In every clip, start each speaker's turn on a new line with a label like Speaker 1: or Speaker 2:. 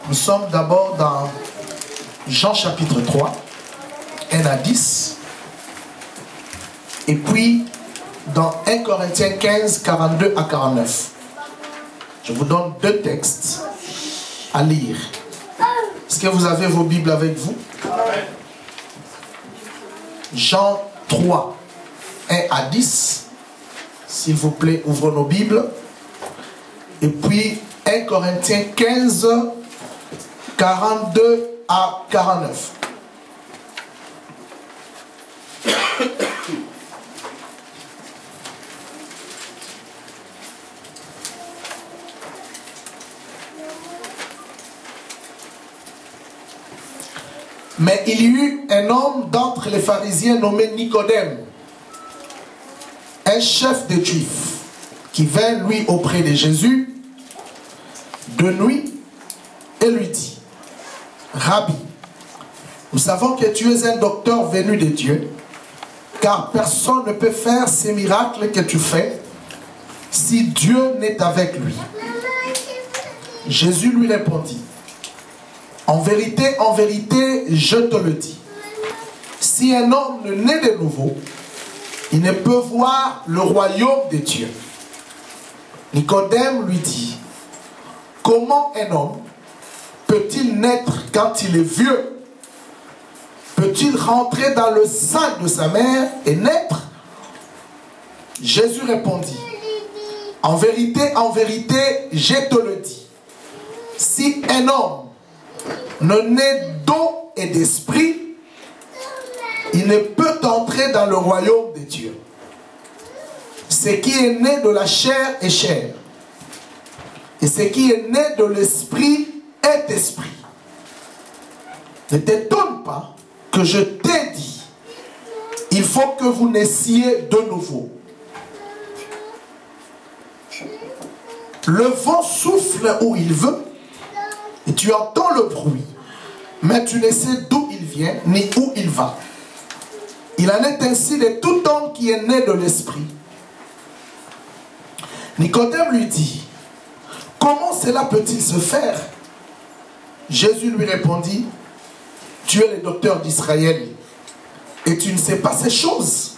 Speaker 1: Nous sommes d'abord dans Jean chapitre 3, 1 à 10. Et puis dans 1 Corinthiens 15, 42 à 49. Je vous donne deux textes à lire. Est-ce que vous avez vos Bibles avec vous? Jean 3, 1 à 10. S'il vous plaît, ouvrons nos Bibles. Et puis 1 Corinthiens 15, 42 à 49. Mais il y eut un homme d'entre les pharisiens nommé Nicodème, un chef des Juifs, qui vint lui auprès de Jésus de nuit et lui dit: Rabbi, nous savons que tu es un docteur venu de Dieu, car personne ne peut faire ces miracles que tu fais si Dieu n'est avec lui. Jésus lui répondit: en vérité, je te le dis, si un homme ne naît de nouveau, il ne peut voir le royaume de Dieu. Nicodème lui dit: comment un homme peut-il naître quand il est vieux? Peut-il rentrer dans le sein de sa mère et naître? Jésus répondit: en vérité, je te le dis, si un homme ne naît d'eau et d'esprit, il ne peut entrer dans le royaume de Dieu. Ce qui est né de la chair est chair, et ce qui est né de l'esprit est esprit. Ne t'étonne pas que je t'ai dit, il faut que vous naissiez de nouveau. Le vent souffle où il veut, et tu entends le bruit, mais tu ne sais d'où il vient, ni où il va. Il en est ainsi de tout homme qui est né de l'esprit. Nicodème lui dit: comment cela peut-il se faire? Jésus lui répondit: tu es le docteur d'Israël, et tu ne sais pas ces choses.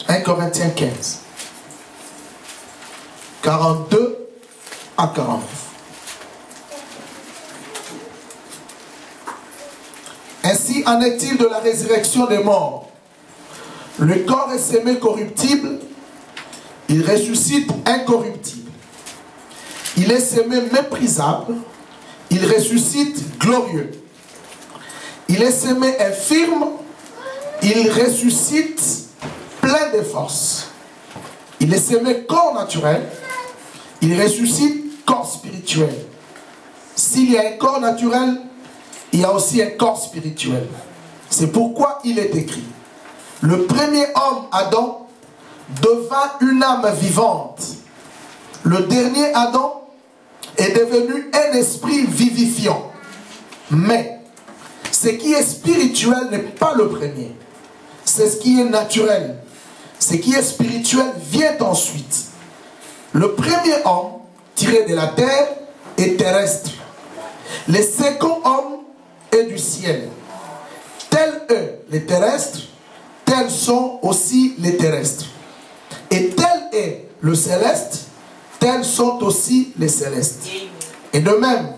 Speaker 1: 1 Corinthiens 15, 42 à 49. Ainsi en est-il de la résurrection des morts. Le corps est semé corruptible, il ressuscite incorruptible. Il est semé méprisable, il ressuscite glorieux. Il est semé infirme, il ressuscite plein de force. Il est semé corps naturel, il ressuscite corps spirituel. S'il y a un corps naturel, il y a aussi un corps spirituel. C'est pourquoi il est écrit: le premier homme, Adam, devint une âme vivante. Le dernier Adam est devenu un esprit vivifiant. Mais ce qui est spirituel n'est pas le premier. C'est ce qui est naturel. Ce qui est spirituel vient ensuite. Le premier homme, tiré de la terre, est terrestre. Le second homme est du ciel. Tels eux, les terrestres, tels sont aussi les terrestres. Et tel est le céleste, tels sont aussi les célestes. Et de même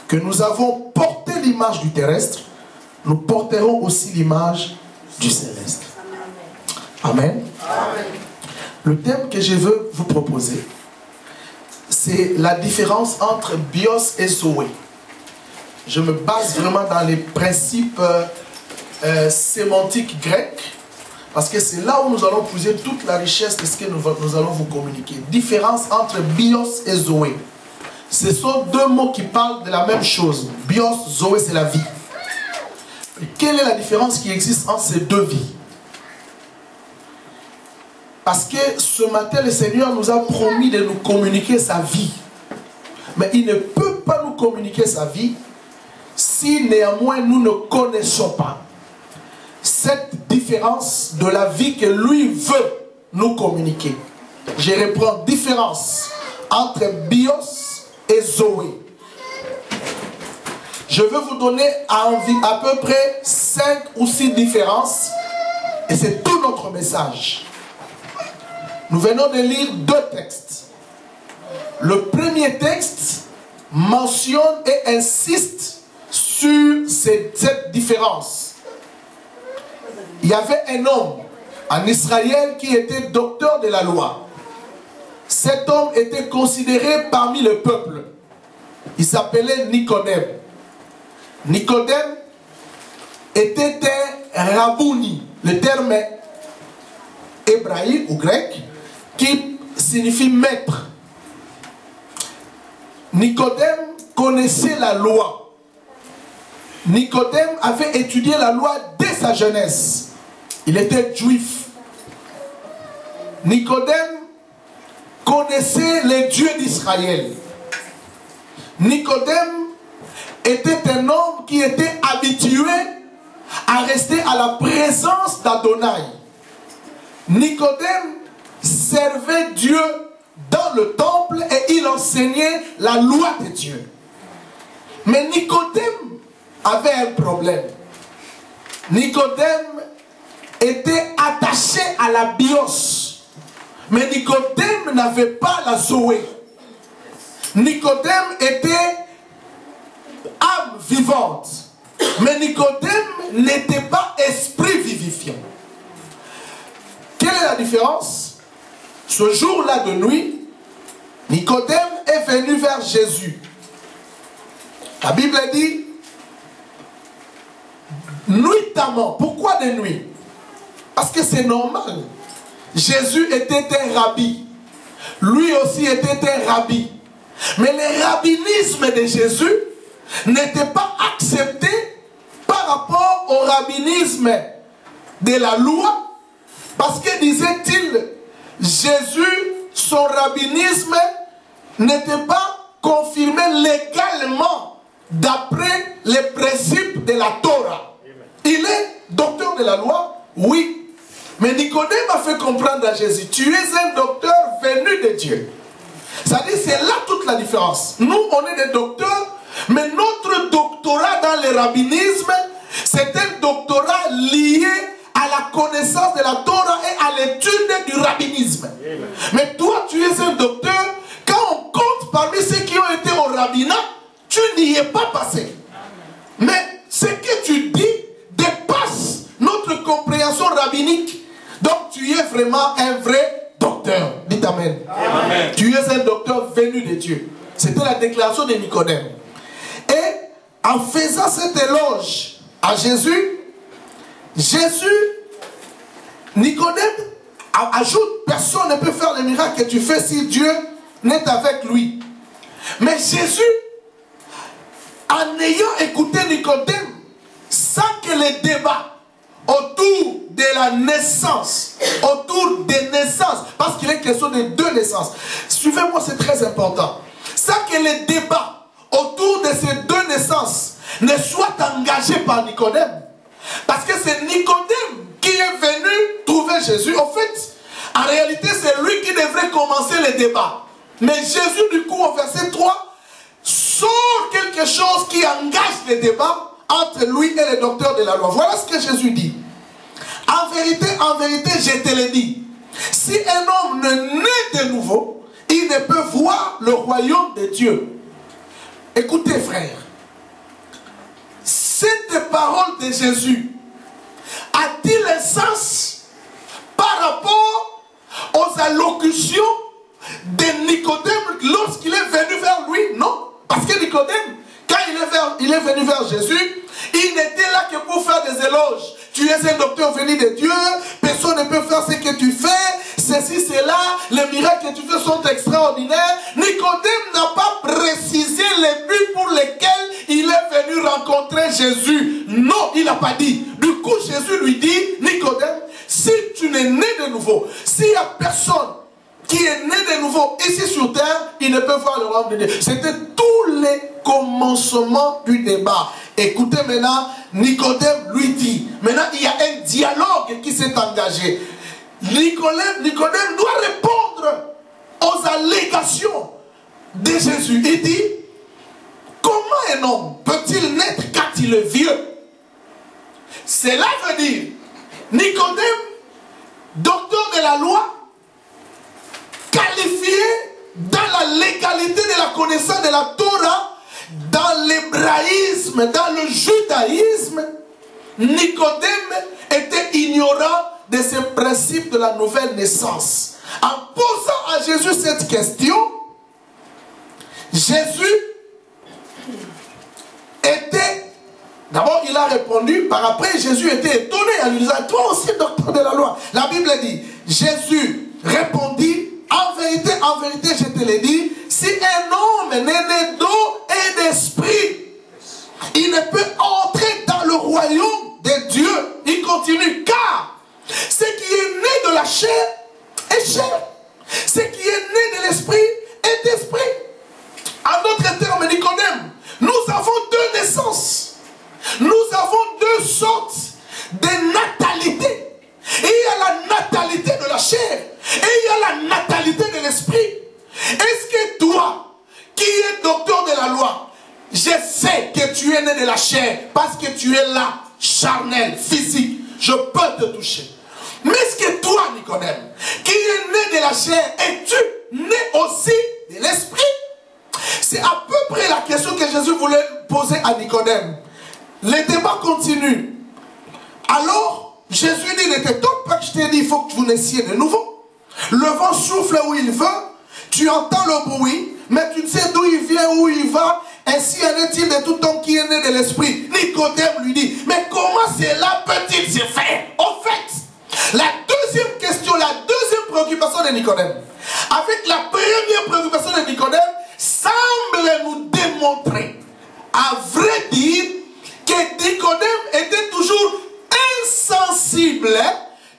Speaker 1: que nous avons porté l'image du terrestre, nous porterons aussi l'image du céleste. Amen. Amen. Le thème que je veux vous proposer, c'est la différence entre bios et zoé. Je me base vraiment dans les principes sémantiques grecs, parce que c'est là où nous allons puiser toute la richesse de ce que nous allons vous communiquer. Différence entre bios et zoé. Ce sont deux mots qui parlent de la même chose. Bios, zoé, c'est la vie. Et quelle est la différence qui existe entre ces deux vies? Parce que ce matin, le Seigneur nous a promis de nous communiquer sa vie. Mais il ne peut pas nous communiquer sa vie si néanmoins nous ne connaissons pas cette différence de la vie que lui veut nous communiquer. Je reprends: différence entre bios et zoé. Je vais vous donner à peu près 5 ou 6 différences. Et c'est tout notre message. Nous venons de lire 2 textes. Le premier texte mentionne et insiste sur cette différence. Il y avait un homme en Israël qui était docteur de la loi. Cet homme était considéré parmi le peuple. Il s'appelait Nicodème. Nicodème était un rabouni, le terme hébraïque ou grec, qui signifie maître. Nicodème connaissait la loi. Nicodème avait étudié la loi dès sa jeunesse. Il était juif. Nicodème connaissait les dieux d'Israël. Nicodème était un homme qui était habitué à rester à la présence d'Adonai. Nicodème servait Dieu dans le temple et il enseignait la loi de Dieu. Mais Nicodème avait un problème. Nicodème était attaché à la bios. Mais Nicodème n'avait pas la Zoé. Nicodème était âme vivante. Mais Nicodème n'était pas esprit vivifiant. Quelle est la différence? Ce jour-là de nuit, Nicodème est venu vers Jésus. La Bible dit nuitamment. Pourquoi de nuit? Parce que c'est normal. Jésus était un rabbi. Lui aussi était un rabbi. Mais le rabbinisme de Jésus n'était pas accepté par rapport au rabbinisme de la loi. Parce que, disait-il, Jésus, son rabbinisme n'était pas confirmé légalement d'après les principes de la Torah. Il est docteur de la loi, oui. Mais Nicodème a fait comprendre à Jésus, tu es un docteur venu de Dieu. C'est-à-dire, c'est là toute la différence. Nous, on est des docteurs, mais notre doctorat dans le rabbinisme, c'est un doctorat lié à la connaissance de la Torah et à l'étude du rabbinisme. Amen. Mais toi, tu es un docteur, quand on compte parmi ceux qui ont été au rabbinat, tu n'y es pas passé. Mais ce que tu dis dépasse notre compréhension rabbinique. Donc tu es vraiment un vrai docteur. Dites amen. Amen. Tu es un docteur venu de Dieu. C'était la déclaration de Nicodème. Et en faisant cet éloge à Jésus, Nicodème ajoute, personne ne peut faire le miracle que tu fais si Dieu n'est avec lui. Mais Jésus, en ayant écouté Nicodème, sans que les débats autour de la naissance, autour des naissances, parce qu'il est question de 2 naissances. Suivez-moi, c'est très important. Sans que les débats autour de ces 2 naissances ne soient engagés par Nicodème. Parce que c'est Nicodème qui est venu trouver Jésus. En fait, en réalité, c'est lui qui devrait commencer les débats. Mais Jésus, du coup, au verset 3, sort quelque chose qui engage les débats entre lui et le docteur de la loi. Voilà ce que Jésus dit. En vérité, je te le dis. Si un homme ne naît de nouveau, il ne peut voir le royaume de Dieu. Écoutez, frères. Cette parole de Jésus a-t-il un sens par rapport aux allocutions de Nicodème lorsqu'il est venu vers lui? Non. Parce que Nicodème, quand il est venu vers Jésus, il n'était là que pour faire des éloges. Tu es un docteur venu de Dieu, personne ne peut faire ce que tu fais, ceci, cela, les miracles que tu fais sont extraordinaires. Nicodème n'a pas précisé les buts pour lesquels il est venu rencontrer Jésus. Non, il n'a pas dit. Du coup, Jésus lui dit, Nicodème, si tu n'es né de nouveau, s'il n'y a personne qui est né de nouveau ici sur terre, il ne peut voir le royaume de Dieu. C'était tous les commencements du débat. Écoutez maintenant, Nicodème lui dit, maintenant il y a un dialogue qui s'est engagé. Nicodème doit répondre aux allégations de Jésus. Il dit, comment un homme peut-il naître quand il est vieux? Cela veut dire, Nicodème, docteur de la loi, qualifié dans la légalité de la connaissance de la Torah, dans l'hébraïsme, dans le judaïsme, Nicodème était ignorant de ces principes de la nouvelle naissance. En posant à Jésus cette question, Jésus était... D'abord, il a répondu, par après, Jésus était étonné en lui disant, toi aussi, docteur de la loi. La Bible dit, Jésus répondit, en vérité, je te l'ai dit, si un homme n'est né d'eau et d'esprit, il ne peut entrer dans le royaume de Dieu. Il continue, car ce qui est né de la chair est chair. Ce qui est né de l'esprit est esprit. En d'autres termes, Nicodème, nous avons deux naissances. Nous avons deux sortes de natalité. Et il y a la natalité de la chair. Et il y a la natalité de l'esprit. Est-ce que toi, qui es docteur de la loi, je sais que tu es né de la chair parce que tu es là, charnel, physique, je peux te toucher. Mais est-ce que toi, Nicodème, qui es né de la chair, es-tu né aussi de l'esprit? C'est à peu près la question que Jésus voulait poser à Nicodème. Le débat continue. Alors, Jésus dit, ne t'étonne pas que je t'ai dit, il faut que vous naissiez de nouveau. Le vent souffle où il veut, tu entends le bruit, mais tu ne sais d'où il vient, où il va. Ainsi en est-il de tout homme qui est né de l'esprit. Nicodème lui dit, mais comment cela peut-il se faire? En fait, la deuxième question, la deuxième préoccupation de Nicodème, avec la première préoccupation de Nicodème, semble nous démontrer, à vrai dire, que Nicodème était toujours insensible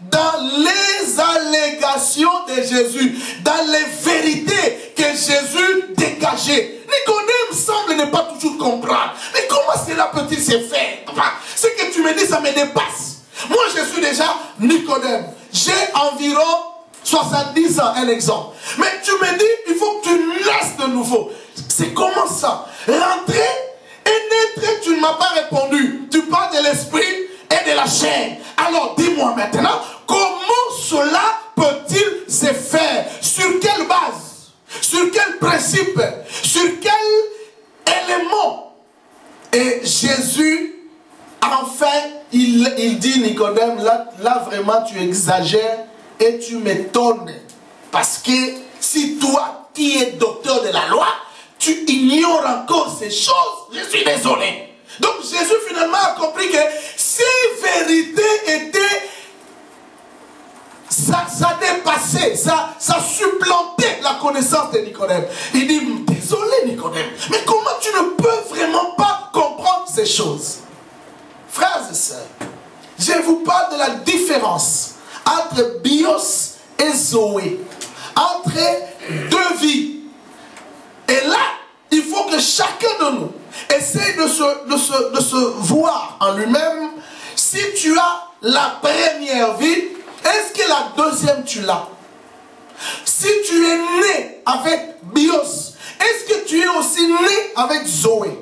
Speaker 1: dans les allégations de Jésus, dans les vérités que Jésus dégageait. Nicodème semble ne pas toujours comprendre. Mais comment cela peut-il se faire? Enfin, ce que tu me dis, ça me dépasse. Moi, je suis déjà Nicodème. J'ai environ 70 ans, un exemple. Mais tu me dis, il faut que tu naisses de nouveau. C'est comment ça? Rentrer et naître, tu ne m'as pas répondu. Tu parles de l'esprit et de la chair. Alors dis-moi maintenant, comment cela peut-il se faire? Sur quelle base? Sur quel principe? Sur quel élément? Et Jésus, enfin, il dit, Nicodème, là vraiment tu exagères et tu m'étonnes. Parce que si toi qui es docteur de la loi, tu ignores encore ces choses, je suis désolé. Donc Jésus finalement a compris que ces vérités étaient, ça dépassait, ça supplantait la connaissance de Nicodème. Il dit, désolé Nicodème, mais comment tu ne peux vraiment pas comprendre ces choses? Frères et sœurs, je vous parle de la différence entre bios et zoé, entre deux vies. Et là, il faut que chacun de nous essaye de se voir en lui-même. Si tu as la première vie, est-ce que la deuxième tu l'as? Si tu es né avec bios, est-ce que tu es aussi né avec zoé?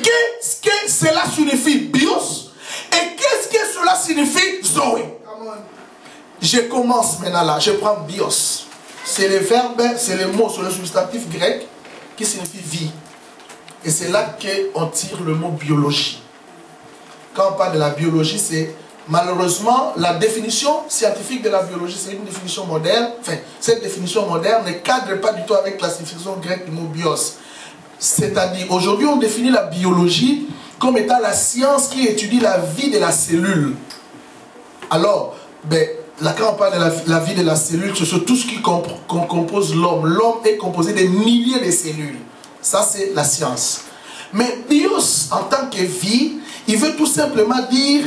Speaker 1: Qu'est-ce que cela signifie bios? Et qu'est-ce que cela signifie zoé? Je commence maintenant là, je prends bios. C'est le verbe, c'est le mot sur le substantif grec qui signifie vie. Et c'est là qu'on tire le mot biologie. Quand on parle de la biologie, c'est malheureusement la définition scientifique de la biologie, c'est une définition moderne. Enfin, cette définition moderne ne cadre pas du tout avec la définition grecque du mot bios. C'est-à-dire, aujourd'hui, on définit la biologie comme étant la science qui étudie la vie de la cellule. Alors, là, quand on parle de la vie de la cellule, c'est tout ce qui compose l'homme. L'homme est composé de milliers de cellules. Ça, c'est la science. Mais bios, en tant que vie, il veut tout simplement dire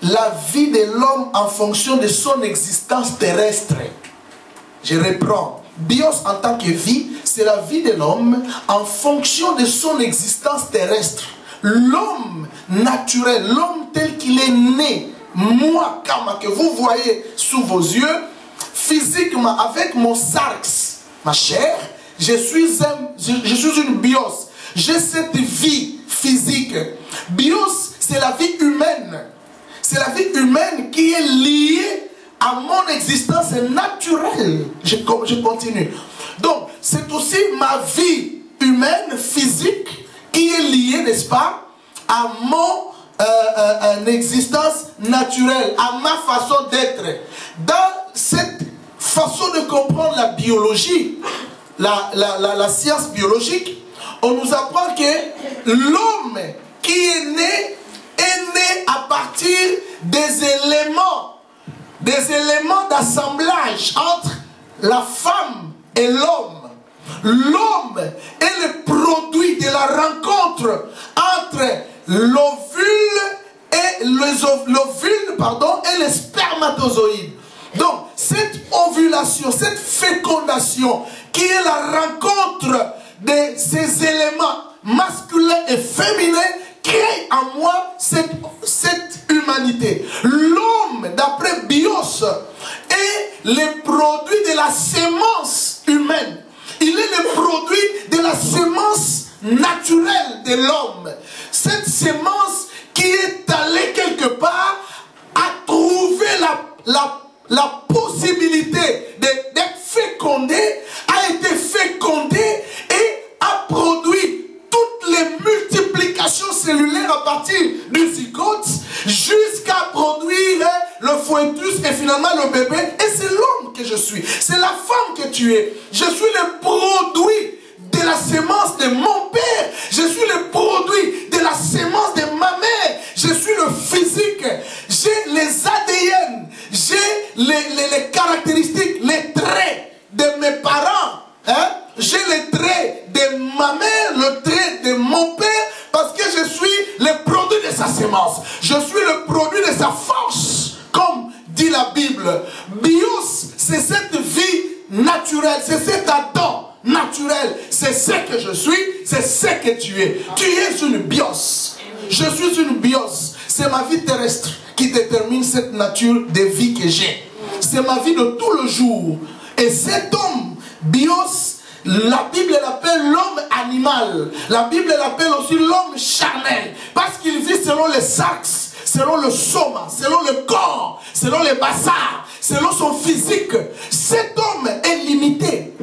Speaker 1: la vie de l'homme en fonction de son existence terrestre. Je reprends. Bios, en tant que vie, c'est la vie de l'homme en fonction de son existence terrestre. L'homme naturel, l'homme tel qu'il est né, moi, Kama, que vous voyez sous vos yeux, physiquement, avec mon sarx, ma chair, je suis une bios. j'ai cette vie physique. Bios, c'est la vie humaine. C'est la vie humaine qui est liée à mon existence naturelle. Je continue. Donc, c'est aussi ma vie humaine, physique, qui est liée, n'est-ce pas, à mon existence naturelle, à ma façon d'être. Dans cette façon de comprendre la biologie, la science biologique, on nous apprend que l'homme qui est né à partir des éléments d'assemblage entre la femme et l'homme. L'homme est le produit de la rencontre entre l'ovule et les spermatozoïdes. Donc, cette ovulation, cette fécondation, qui est la rencontre de ces éléments masculins et féminins, crée en moi cette humanité. L'homme, d'après Bios, est le produit de la sémence humaine. Il est le produit de la sémence naturelle de l'homme. Cette sémence qui est allée quelque part à trouver la possibilité d'être fécondée, a été fécondée et a produit toutes les multiplications cellulaires à partir du zygote jusqu'à produire le foetus et finalement le bébé. Et c'est l'homme que je suis. C'est la femme que tu es. Je suis le produit de la sémence de mon père. Je suis le produit de la sémence de ma mère. Je suis le physique. J'ai les ADN. J'ai les caractéristiques, les traits de mes parents. Hein? J'ai les traits de ma mère, le trait de mon père, parce que je suis le produit de sa sémence. Je suis le produit de sa force, comme dit la Bible. Bios, c'est cette vie naturelle, c'est cet Adam naturel. C'est ce que je suis, c'est ce que tu es. Tu es une bios. Je suis une bios. C'est ma vie terrestre qui détermine cette nature de vie que j'ai. C'est ma vie de tout le jour. Et cet homme, bios, la Bible l'appelle l'homme animal. La Bible l'appelle aussi l'homme charnel. Parce qu'il vit selon les saxes, selon le soma, selon le corps, selon les bassards, selon son physique. Cet homme est limité.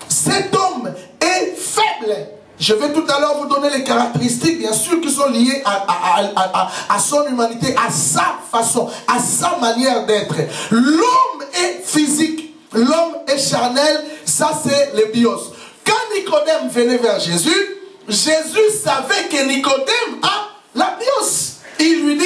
Speaker 1: Cet homme est faible. Je vais tout à l'heure vous donner les caractéristiques, bien sûr, qui sont liées à son humanité, à sa façon, à sa manière d'être. L'homme est physique, l'homme est charnel, ça c'est le bios. Quand Nicodème venait vers Jésus, Jésus savait que Nicodème a la bios. Il lui dit,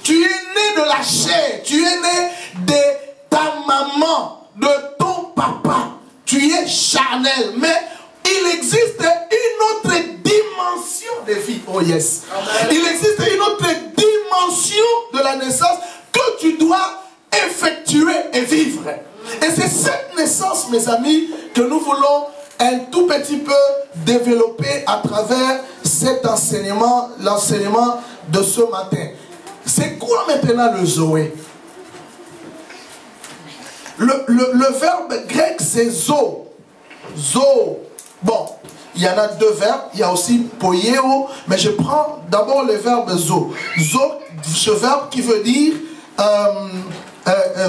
Speaker 1: tu es né de la chair, tu es né de ta maman, de ton papa. Tu es charnel, mais il existe une autre dimension de vie. Oh yes. Amen. Il existe une autre dimension de la naissance que tu dois effectuer et vivre. Et c'est cette naissance, mes amis, que nous voulons un tout petit peu développer à travers cet enseignement, l'enseignement de ce matin. C'est quoi maintenant le Zoé? Le verbe grec c'est zo. Zo. Bon, il y en a deux verbes. Il y a aussi poieo. Mais je prends d'abord le verbe zo. Zo, ce verbe qui veut dire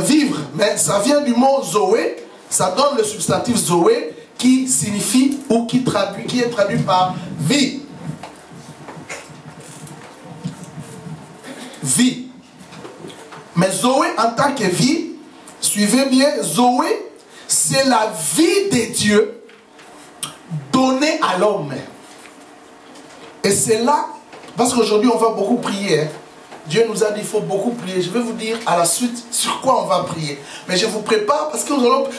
Speaker 1: vivre. Mais ça vient du mot zoé. Ça donne le substantif zoé qui signifie ou qui est traduit par vie. Vie. Mais zoé en tant que vie, suivez bien, Zoé, c'est la vie de Dieu donnée à l'homme. Et c'est là, parce qu'aujourd'hui on va beaucoup prier. Hein. Dieu nous a dit qu'il faut beaucoup prier. Je vais vous dire à la suite sur quoi on va prier. Mais je vous prépare parce que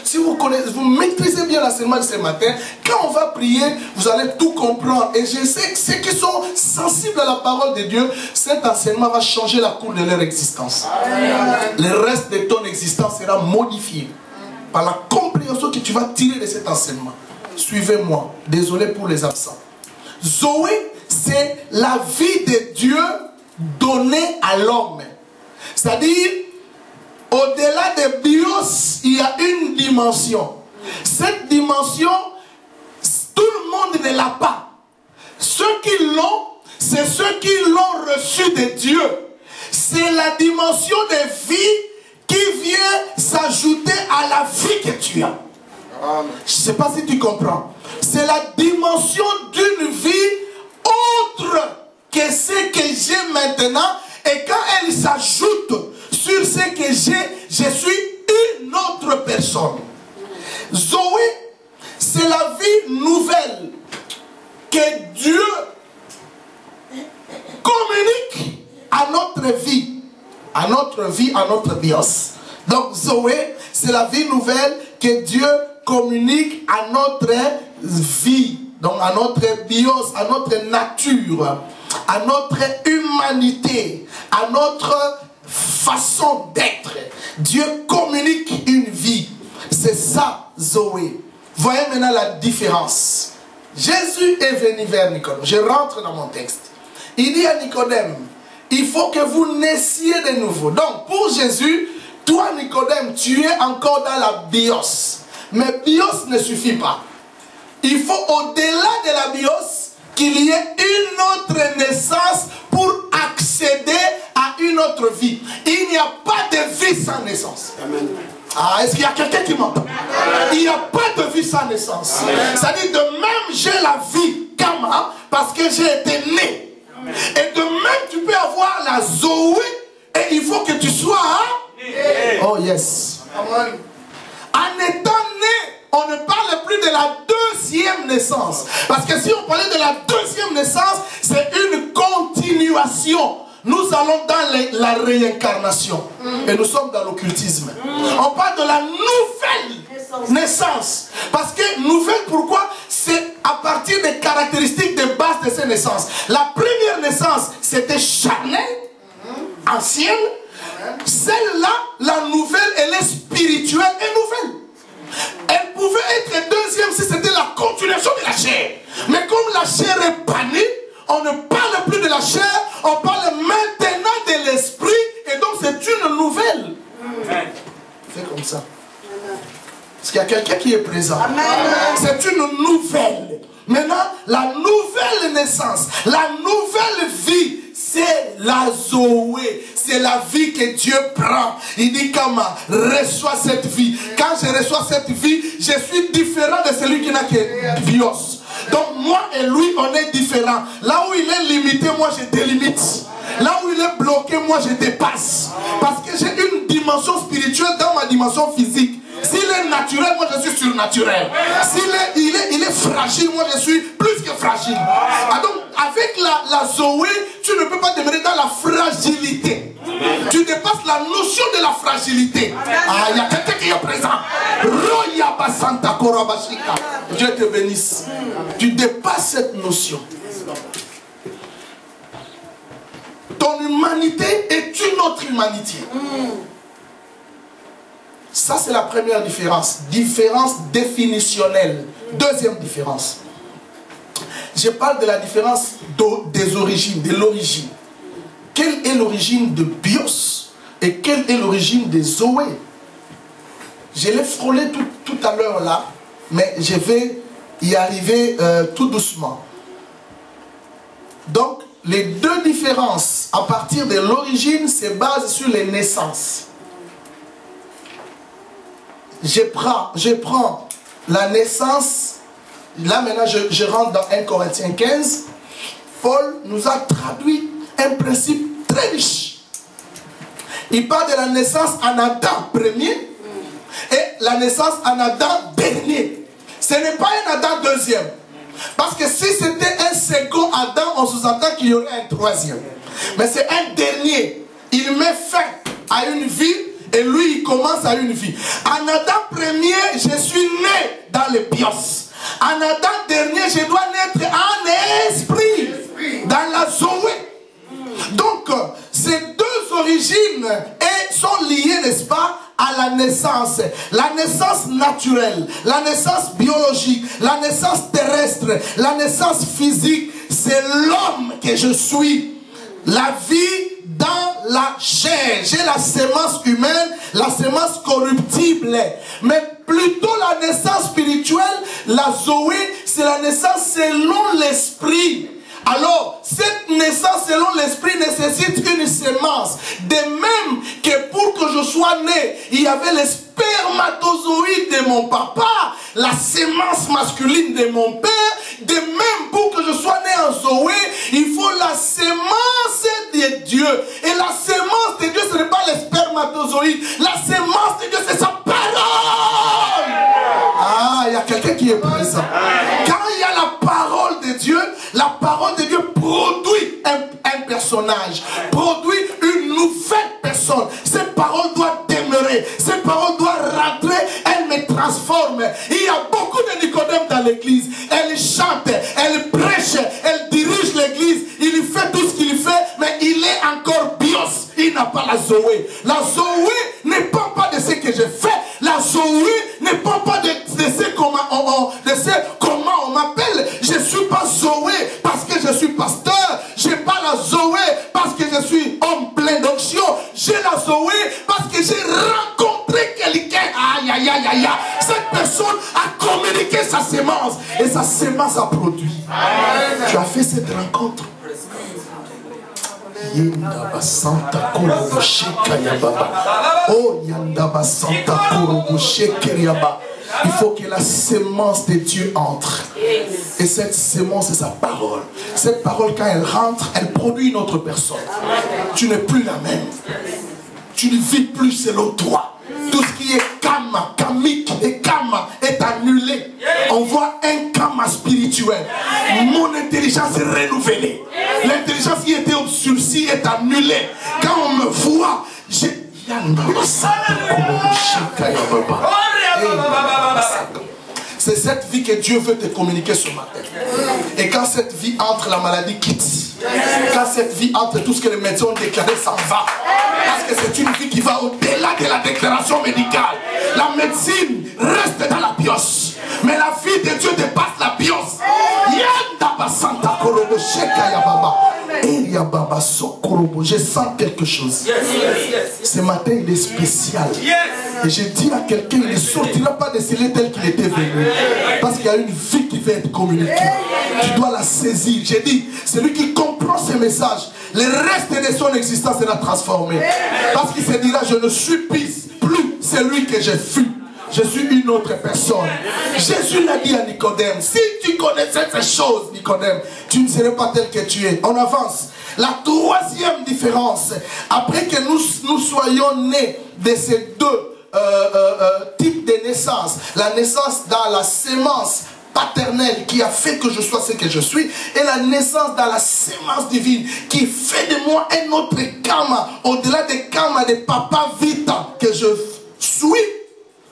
Speaker 1: si vous maîtrisez bien l'enseignement de ce matin, quand on va prier, vous allez tout comprendre. Et je sais que ceux qui sont sensibles à la parole de Dieu, cet enseignement va changer la cour de leur existence. Amen. Le reste de ton existence sera modifié par la compréhension que tu vas tirer de cet enseignement. Suivez-moi. Désolé pour les absents. Zoé, c'est la vie de Dieu donnée à l'homme. C'est-à-dire, au-delà de bios, il y a une dimension. Cette dimension, tout le monde ne l'a pas. ceux qui l'ont, c'est ceux qui l'ont reçu de Dieu. C'est la dimension de vie qui vient s'ajouter à la vie que tu as. Je ne sais pas si tu comprends. C'est la dimension d'une vie autre que ce que j'ai maintenant. Et quand elle s'ajoute sur ce que j'ai, je suis une autre personne. Zoé, c'est la vie nouvelle que Dieu communique à notre vie, à notre bios. Donc Zoé, c'est la vie nouvelle que Dieu communique à notre vie, donc à notre bios, à notre nature, à notre humanité, à notre façon d'être. Dieu communique une vie. C'est ça, Zoé. Voyez maintenant la différence. Jésus est venu vers Nicodème. Je rentre dans mon texte. Il dit à Nicodème, il faut que vous naissiez de nouveau. Donc, pour Jésus, toi, Nicodème, tu es encore dans la bios. Mais bios ne suffit pas. Il faut, au-delà de la bios, qu'il y ait une autre naissance pour accéder à une autre vie. Il n'y a pas de vie sans naissance. Amen. Ah, est-ce qu'il y a quelqu'un qui m'entend? Il n'y a pas de vie sans naissance. C'est-à-dire, de même, j'ai la vie, Kama, parce que j'ai été né. Amen. Et de même, tu peux avoir la Zoé, et il faut que tu sois né. Oh, yes. Amen. En étant né, on ne parle plus de la deuxième naissance. Parce que si on parlait de la deuxième naissance, c'est une continuation. Nous allons dans la réincarnation. Et nous sommes dans l'occultisme. On parle de la nouvelle naissance. Parce que nouvelle, pourquoi? C'est à partir des caractéristiques de base de ces naissances. La première naissance, c'était charnelle, ancienne. Celle-là, la nouvelle, elle est spirituelle et nouvelle. Elle pouvait être deuxième si c'était la continuation de la chair. Mais comme la chair est bannie, on ne parle plus de la chair, on parle maintenant de l'esprit, et donc c'est une nouvelle. C'est comme ça. Parce qu'il y a quelqu'un qui est présent. C'est une nouvelle. Maintenant, la nouvelle naissance, la nouvelle vie, c'est la Zoé. C'est la vie que Dieu prend. Il dit, Kama, reçois cette vie. Quand je reçois cette vie, je suis différent de celui qui n'a que bios. Donc moi et lui, on est différents. Là où il est limité, moi je délimite. Là où il est bloqué, moi je dépasse. Parce que j'ai une dimension spirituelle dans ma dimension physique. S'il est naturel, moi je suis surnaturel. S'il est fragile, moi je suis plus que fragile. Ah, donc avec la Zoé, tu ne peux pas demeurer dans la fragilité. Tu dépasses la notion de la fragilité. Ah, il y a quelqu'un qui est présent. Dieu te bénisse. Tu dépasses cette notion. Ton humanité est une autre humanité. Ça, c'est la première différence. Différence définitionnelle. Deuxième différence. Je parle de la différence des origines, de l'origine. Quelle est l'origine de Bios et quelle est l'origine de Zoé? Je l'ai frôlé tout à l'heure là, mais je vais y arriver tout doucement. Donc, les deux différences à partir de l'origine se basent sur les naissances. Je prends la naissance. Là maintenant je rentre dans 1 Corinthiens 15. Paul nous a traduit un principe très riche. Il parle de la naissance en Adam premier et la naissance en Adam dernier. Ce n'est pas un Adam deuxième. Parce que si c'était un second Adam, on sous-entend qu'il y aurait un troisième. Mais c'est un dernier. Il met fin à une vie et lui il commence à une vie. En Adam premier, je suis né dans le bios. En Adam dernier, je dois naître en esprit, dans la Zoé. Donc, ces deux origines sont liées, n'est-ce pas, à la naissance. La naissance naturelle, la naissance biologique, la naissance terrestre, la naissance physique. C'est l'homme que je suis. La vie dans la chair. J'ai la sémence humaine, la sémence corruptible. Mais plutôt la naissance spirituelle, la Zoé, c'est la naissance selon l'esprit. Alors, cette naissance selon l'esprit nécessite une sémence. De même que pour que je sois né, il y avait les spermatozoïdes de mon papa, la sémence masculine de mon père. De même, pour que je sois né en Zoé, il faut la sémence de Dieu. Et la sémence de Dieu, ce n'est pas les spermatozoïdes. La sémence de Dieu, c'est sa parole. Ah, il y a quelqu'un qui est présent. Quand il y a la parole de Dieu, la parole de Dieu produit un personnage, produit une nouvelle personne. Cette parole doit demeurer, cette parole doit rentrer, elle me transforme. Il y a beaucoup de Nicodème dans l'église. Elle chante, elle prêche, elle dirige l'église, il fait tout ce qu'il fait, mais il est encore bios. Il n'a pas la Zoé. La Zoé ne dépend pas de ce que je fais. La Zoé ne dépend pas de ce comment on m'appelle. Je ne suis pas Zoé parce que je suis pasteur. Je n'ai pas la Zoé parce que je suis homme plein d'onction. J'ai la Zoé parce que j'ai rencontré quelqu'un. Aïe, aïe, aïe, aïe. Cette personne a communiqué sa sémence et sa sémence a produit. Tu as fait cette rencontre. Yandaba Santa Kurobushi Kayababa. Oh Yandaba Santa Kurobushi Kayababa. Il faut que la sémence de Dieu entre. Et cette sémence, c'est sa parole. Cette parole, quand elle rentre, elle produit une autre personne. Tu n'es plus la même. Tu ne vis plus selon toi. Tout ce qui est karma, karmique et karma est annulé. On voit un karma spirituel. Mon intelligence est renouvelée. L'intelligence qui était obscurcie est annulée. Quand on me voit, j'ai... C'est cette vie que Dieu veut te communiquer ce matin. Et quand cette vie entre, la maladie quitte. Quand cette vie entre, tout ce que les médecins ont déclaré s'en va. Parce que c'est une vie qui va au-delà de la déclaration médicale. La médecine reste dans la bios. Mais la vie de Dieu dépasse la bios. Je sens quelque chose. Ce matin, il est spécial. Et je dis à quelqu'un, il ne sortira pas de celui tel qu'il était venu. Parce qu'il y a une vie qui va être communiquée. Tu dois la saisir. J'ai dit, celui qui comprend ce message, le reste de son existence sera transformé. Parce qu'il se dira, je ne suis plus celui que j'ai fui. Je suis une autre personne. Jésus l'a dit à Nicodème, si tu connaissais ces choses, Nicodème, tu ne serais pas tel que tu es. On avance. La troisième différence, après que nous soyons nés de ces deux types de naissance, la naissance dans la sémence paternelle qui a fait que je sois ce que je suis, et la naissance dans la sémence divine qui fait de moi un autre karma, au-delà des karma de papa vita que je suis.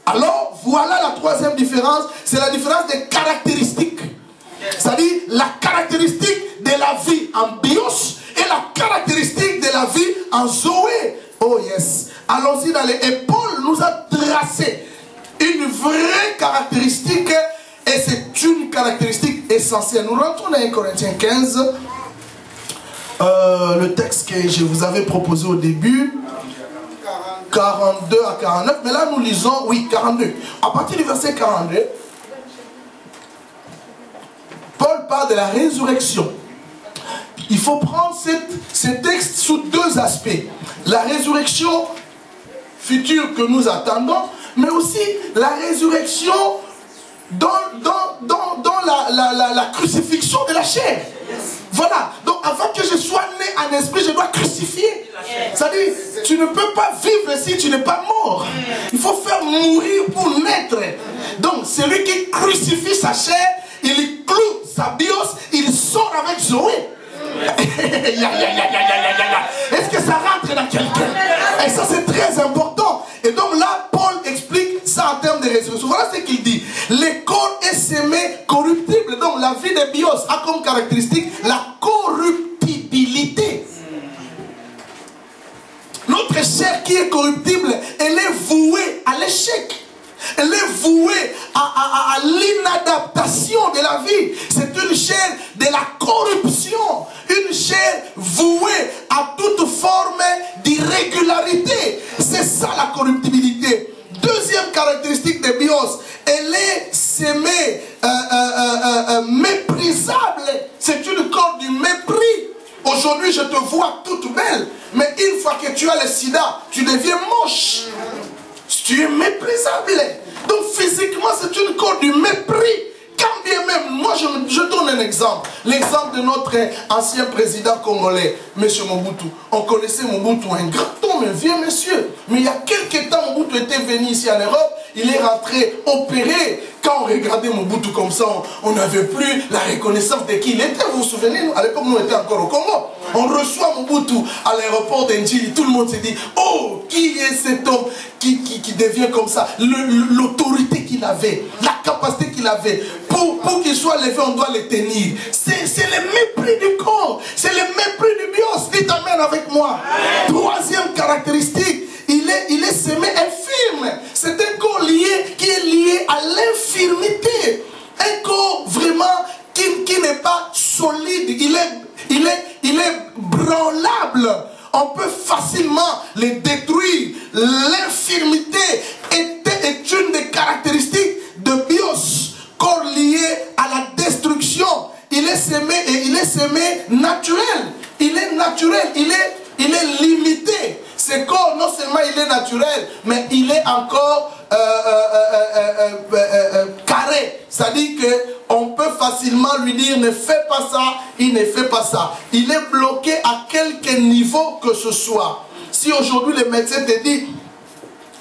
Speaker 1: Alors, voilà la troisième différence, c'est la différence des caractéristiques. C'est-à-dire la caractéristique de la vie en bios et la caractéristique de la vie en Zoé. Oh yes. Allons-y dans les... Et Paul nous a tracé une vraie caractéristique, et c'est une caractéristique essentielle. Nous rentrons dans 1 Corinthiens 15, le texte que je vous avais proposé au début. 42 à 49, mais là nous lisons, oui, 42. À partir du verset 42, Paul parle de la résurrection. Il faut prendre ce texte sous deux aspects. La résurrection future que nous attendons, mais aussi la résurrection dans la crucifixion de la chair. Voilà. Donc avant que je sois né en esprit, je dois crucifier. C'est-à-dire, tu ne peux pas vivre si tu n'es pas mort. Il faut faire mourir pour naître. Donc celui qui crucifie sa chair, il cloue sa bios, il sort avec Zoé. Est-ce que ça rentre dans quelqu'un? Et ça c'est très important. Et donc là, Paul explique ça en termes de résurrection. Voilà ce qu'il dit. Le corps est sémé corruptible. Donc la vie de bios a comme caractéristique la corruptibilité. Notre chair qui est corruptible, elle est vouée à l'échec. Elle est vouée à l'inadaptation de la vie. C'est une chair de la corruption. Une chair vouée à toute forme irrégularité. C'est ça la corruptibilité. Deuxième caractéristique de bios, elle est sémée, méprisable. C'est une corde du mépris. Aujourd'hui, je te vois toute belle, mais une fois que tu as le sida, tu deviens moche. Tu es méprisable. Donc physiquement, c'est une corde du mépris. Quand bien même, moi je donne un exemple. L'exemple de notre ancien président congolais, M. Mobutu. On connaissait Mobutu, un grand homme, un vieux monsieur. Mais il y a quelques temps, Mobutu était venu ici en Europe. Il est rentré opéré. Quand on regardait Mobutu comme ça, on n'avait plus la reconnaissance de qui il était. Vous vous souvenez, à l'époque, nous étions encore au Congo. On reçoit Mobutu à l'aéroport d'Ndjili. Tout le monde se dit, oh, qui est cet homme qui devient comme ça? L'autorité qu'il avait, la capacité qu'il avait. Pour qu'il soit levé, on doit le tenir. C'est le mépris du corps. C'est le mépris du bios. Dites amen avec moi. Troisième caractéristique, il est semé infirme. C'est un corps qui est lié à l'infirmité. Un corps vraiment qui n'est pas solide. Il est branlable. On peut facilement le détruire. L'infirmité est une des caractéristiques de bios. Corps lié à la destruction. Il est semé et il est semé naturel. Il est naturel, il est limité. Ce corps, non seulement il est naturel, mais il est encore carré. C'est-à-dire qu'on peut facilement lui dire ne fais pas ça, il ne fait pas ça. Il est bloqué à quelque niveau que ce soit. Si aujourd'hui le médecin te dit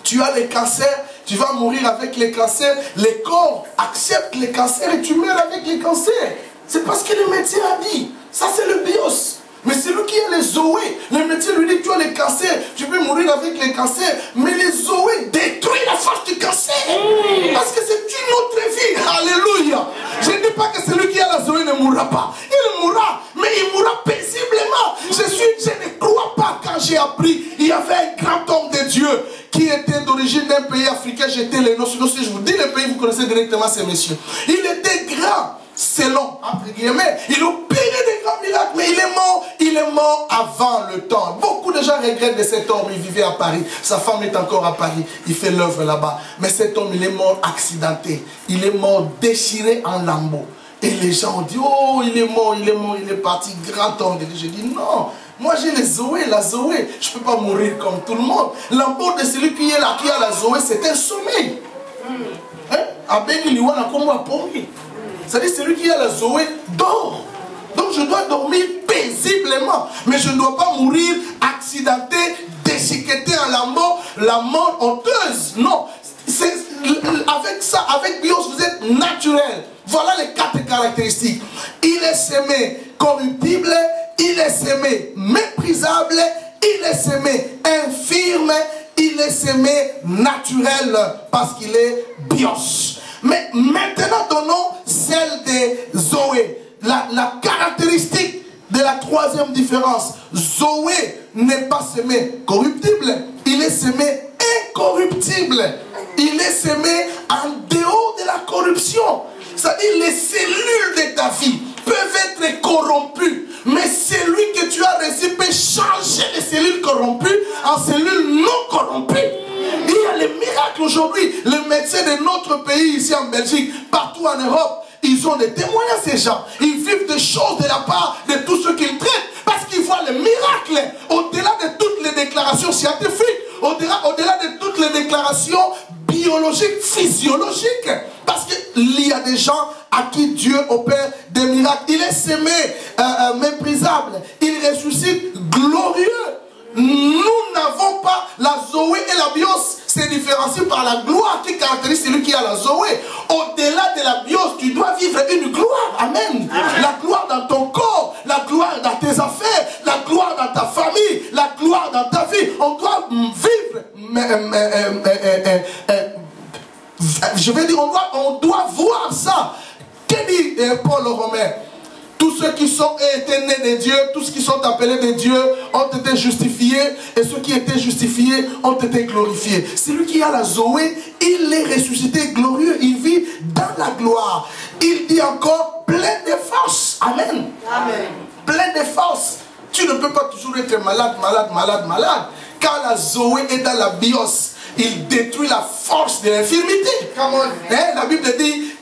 Speaker 1: tu as le cancer, tu vas mourir avec le cancer, le corps accepte le cancer et tu meurs avec le cancer. C'est parce que le médecin a dit. Ça c'est le bios. Mais c'est lui qui a les zoé. Le médecin lui dit tu as le cancer, tu peux mourir avec le cancer. Mais les zoé détruisent la force du cancer. Parce que c'est une autre vie. Alléluia. Je ne dis pas que celui qui a la zoé ne mourra pas. Il mourra, mais il mourra paisiblement. Je ne crois pas quand j'ai appris. Il y avait un grand homme de Dieu qui était d'origine d'un pays africain. J'étais le nom. Sinon, si je vous dis le pays, vous connaissez directement ces messieurs. Il était grand. Selon, entre guillemets, il opérait des grands miracles, mais il est mort avant le temps. Beaucoup de gens regrettent de cet homme, il vivait à Paris, sa femme est encore à Paris, il fait l'œuvre là-bas. Mais cet homme, il est mort accidenté, il est mort déchiré en lambeaux. Et les gens ont dit, oh, il est parti, grand homme de Dieu. J'ai dit, non, moi j'ai les Zoé, la Zoé, je ne peux pas mourir comme tout le monde. L'ambeau de celui qui a la Zoé, c'est un sommeil. C'est-à-dire celui qui a la Zoé dort. Donc je dois dormir paisiblement. Mais je ne dois pas mourir accidenté, déchiqueté en lambeaux, la mort honteuse. Non. Avec ça, avec bios, vous êtes naturel. Voilà les 4 caractéristiques. Il est semé corruptible, il est semé méprisable, il est semé infirme, il est semé naturel parce qu'il est bios. Mais maintenant, donnons celle des Zoé. La caractéristique de la troisième différence. Zoé n'est pas semé corruptible, il est semé incorruptible. Il est semé en dehors de la corruption. C'est-à-dire les cellules de ta vie peuvent être corrompues, mais celui que tu as reçu peut changer les cellules corrompues en cellules non corrompues. Il y a les miracles aujourd'hui. Les médecins de notre pays, ici en Belgique, partout en Europe, ils ont des témoignages, ces gens. Ils vivent des choses de la part de tous ceux qu'ils traitent. Parce qu'ils voient les miracles. Au-delà de toutes les déclarations scientifiques, au-delà de toutes les déclarations biologiques, physiologiques. Parce qu'il y a des gens à qui Dieu opère des miracles. Il est semé, méprisable. Il ressuscite glorieux. Nous n'avons pas la Zoé et la bios se différencient par la gloire qui caractérise celui qui a la Zoé. Au-delà de la bios, tu dois vivre une gloire. Amen. La gloire dans ton corps, la gloire dans tes affaires, la gloire dans ta famille, la gloire dans ta vie. On doit vivre. Je vais dire, on doit voir ça. Que dit Paul aux Romains? Tous ceux qui sont été nés de Dieu, tous ceux qui sont appelés de Dieu ont été justifiés, et ceux qui étaient justifiés ont été glorifiés. Celui qui a la Zoé, il est ressuscité glorieux, il vit dans la gloire. Il dit encore plein de force. Amen. Amen. Plein de force. Tu ne peux pas toujours être malade. quand la Zoé est dans la bios, il détruit la force de l'infirmité. La Bible dit,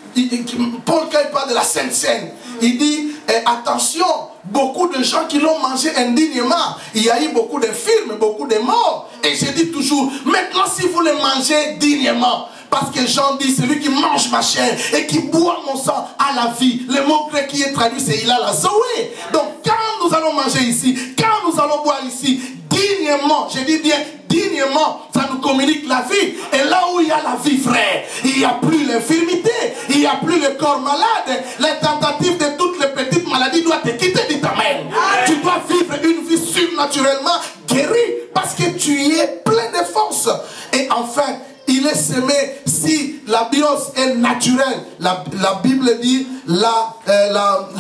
Speaker 1: Paul quand il parle de la Sainte Seine, il dit attention, beaucoup de gens qui l'ont mangé indignement, il y a eu beaucoup d'infirmes, beaucoup de morts. Et je dis toujours, maintenant si vous le mangez dignement, parce que Jean dit, celui qui mange ma chair et qui boit mon sang a la vie. Le mot grec qui est traduit, c'est il a la Zoé. Donc quand nous allons manger ici, quand nous allons boire ici, dignement, je dis bien dignement, ça nous communique la vie. Et là où il y a la vie, frère, il n'y a plus l'infirmité, il n'y a plus le corps malade. Les tentatives de toutes les petites maladies doivent te quitter, dit Amen. Tu dois vivre une vie surnaturellement guérie parce que tu y es plein de force. Et enfin, il est semé, si la bios est naturelle, la Bible dit,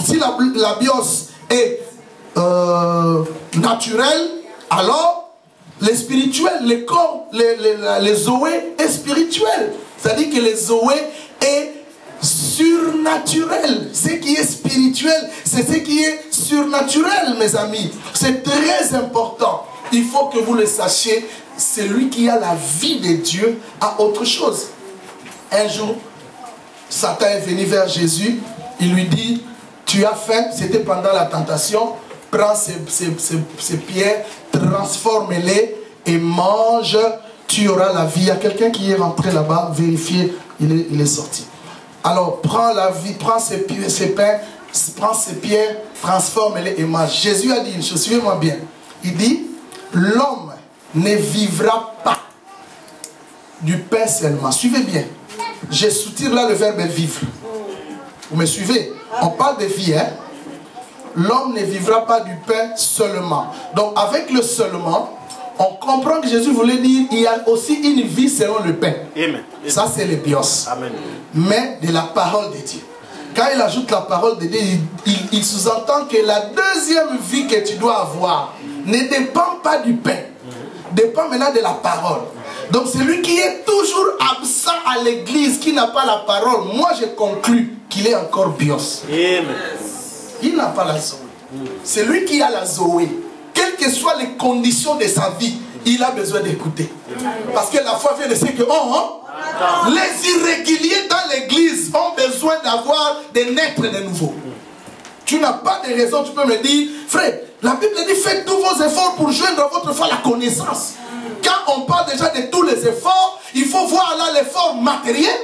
Speaker 1: si la bios est naturelle, alors les spirituels, les corps, les zoé est spirituel. C'est-à-dire que les zoé est surnaturel. Ce qui est spirituel, c'est ce qui est surnaturel, mes amis. C'est très important. Il faut que vous le sachiez. Celui qui a la vie de Dieu a autre chose. Un jour, Satan est venu vers Jésus. Il lui dit, tu as faim, c'était pendant la tentation. Prends ces pierres, transforme-les et mange, tu auras la vie. Il y a quelqu'un qui est rentré là-bas, vérifiez, il est sorti. Alors, prends la vie, prends ces pains, prends ces pierres, transforme-les et mange. Jésus a dit une chose, suivez-moi bien. Il dit, l'homme ne vivra pas du pain seulement. Suivez bien. Je soutire là le verbe vivre. Vous me suivez? On parle de vie, hein? L'homme ne vivra pas du pain seulement. Donc avec le seulement, on comprend que Jésus voulait dire il y a aussi une vie selon le pain. Amen. Ça c'est le bios. Amen. Mais de la parole de Dieu. Quand il ajoute la parole de Dieu, il sous-entend que la deuxième vie que tu dois avoir ne dépend pas du pain. Dépend maintenant de la parole. Donc celui qui est toujours absent à l'église, qui n'a pas la parole, moi je conclus qu'il est encore bios. Amen. Il n'a pas la Zoé. Celui qui a la Zoé, quelles que soient les conditions de sa vie, il a besoin d'écouter. Parce que la foi vient de ce que les irréguliers dans l'église ont besoin d'avoir des naîtres de nouveau. Tu n'as pas de raison, tu peux me dire, frère, la Bible dit faites tous vos efforts pour joindre à votre foi la connaissance. Quand on parle déjà de tous les efforts, il faut voir là l'effort matériel,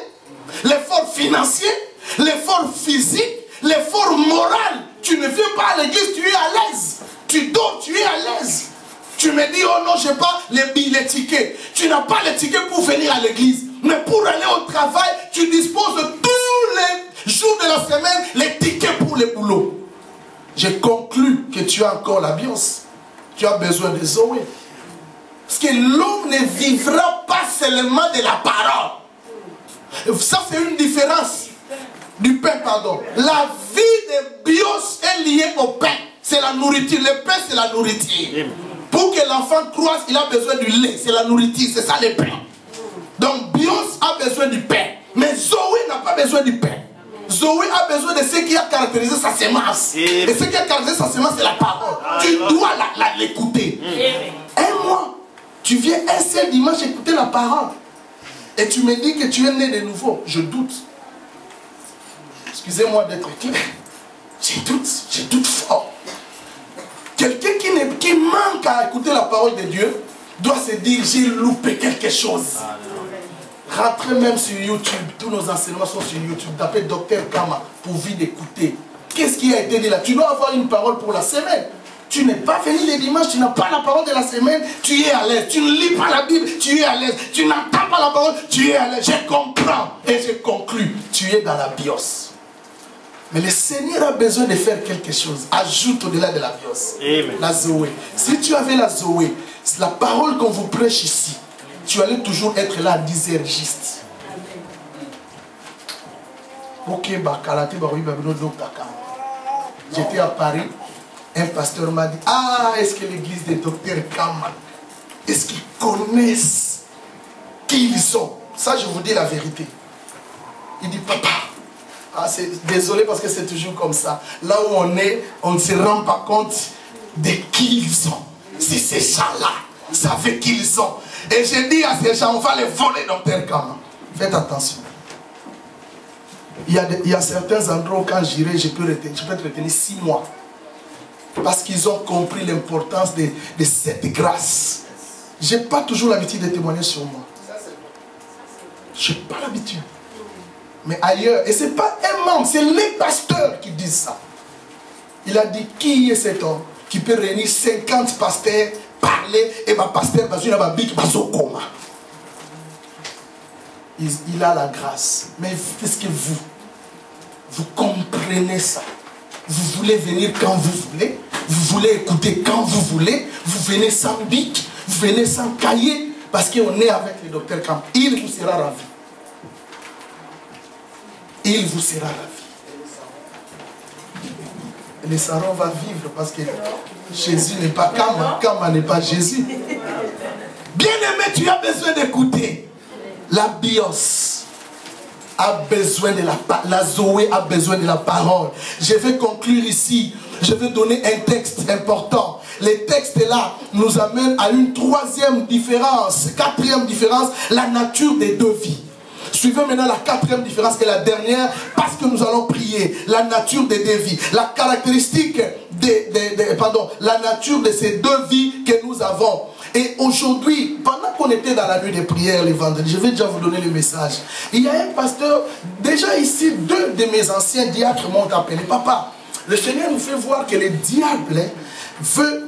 Speaker 1: l'effort financier, l'effort physique, l'effort moral. Tu ne viens pas à l'église, tu es à l'aise. Tu dors, tu es à l'aise. Tu me dis, oh non, je n'ai pas les tickets. Tu n'as pas les tickets pour venir à l'église. Mais pour aller au travail, tu disposes de tous les jours de la semaine les tickets pour le boulot. J'ai conclu que tu as encore la bios. Tu as besoin de Zoé. Parce que l'homme ne vivra pas seulement de la parole. Ça, c'est une différence. Du pain, pardon. La vie de bios est liée au pain. C'est la nourriture. Le pain, c'est la nourriture. Pour que l'enfant croisse, il a besoin du lait. C'est la nourriture. C'est ça le pain. Donc, bios a besoin du pain. Mais Zoé n'a pas besoin du pain. Zoé a besoin de ce qui a caractérisé sa semence. Et ce qui a caractérisé sa semence, c'est la parole. Tu dois l'écouter. Un mois, tu viens un seul dimanche écouter la parole. Et tu me dis que tu es né de nouveau. Je doute. Excusez-moi d'être clair. J'ai doute fort. Quelqu'un qui manque à écouter la parole de Dieu doit se dire, j'ai loupé quelque chose. Rentrez même sur YouTube. Tous nos enseignements sont sur YouTube. Tapez Dr Kama pour vite d'écouter. Qu'est-ce qui a été dit là? Tu dois avoir une parole pour la semaine. Tu n'es pas venu les dimanches, tu n'as pas la parole de la semaine, tu es à l'aise. Tu ne lis pas la Bible, tu es à l'aise. Tu n'entends pas la parole, tu es à l'aise. Je comprends et je conclus. Tu es dans la bios. Mais le Seigneur a besoin de faire quelque chose. Ajoute au-delà de la bios. Amen. La Zoé. Si tu avais la Zoé, la parole qu'on vous prêche ici, tu allais toujours être là à 10 heures juste. J'étais à Paris, un pasteur m'a dit, ah, est-ce que l'église des docteurs Kama, est-ce qu'ils connaissent qui ils sont? Ça, je vous dis la vérité. Il dit, papa, ah, désolé parce que c'est toujours comme ça. Là où on est, on ne se rend pas compte de qui ils sont. Si ces gens-là, savez qui ils sont. Et j'ai dit à ces gens, on va les voler, docteur Kama. Faites attention. Il y a certains endroits où quand j'irai, je peux te retenir 6 mois. Parce qu'ils ont compris l'importance de cette grâce. Je n'ai pas toujours l'habitude de témoigner sur moi. Je n'ai pas l'habitude. Mais ailleurs, et ce n'est pas un membre, c'est les pasteurs qui disent ça. Il a dit, qui est cet homme qui peut réunir 50 pasteurs, parler, et ma pasteur, il a la grâce. Mais est-ce que vous comprenez ça? Vous voulez venir quand vous voulez, vous voulez écouter quand vous voulez, vous venez sans bic, vous venez sans cahier, parce qu'on est avec le docteur Camp. Il vous sera ravi. Il vous sera ravi. Le Saron va vivre parce que Jésus n'est pas Kama, Kama n'est pas Jésus. Bien-aimé, tu as besoin d'écouter. La bios a besoin de la Zoé a besoin de la parole. Je vais conclure ici. Je vais donner un texte important. Les textes là nous amènent à une 3e différence, 4e différence, la nature des 2 vies. Suivez maintenant la 4e différence et la dernière, parce que nous allons prier. La nature des 2 vies. La caractéristique la nature de ces 2 vies que nous avons. Et aujourd'hui, pendant qu'on était dans la nuit des prières les vendredis, je vais déjà vous donner le message. Il y a un pasteur, déjà ici, 2 de mes anciens diacres m'ont appelé. Papa, le Seigneur nous fait voir que le diable veut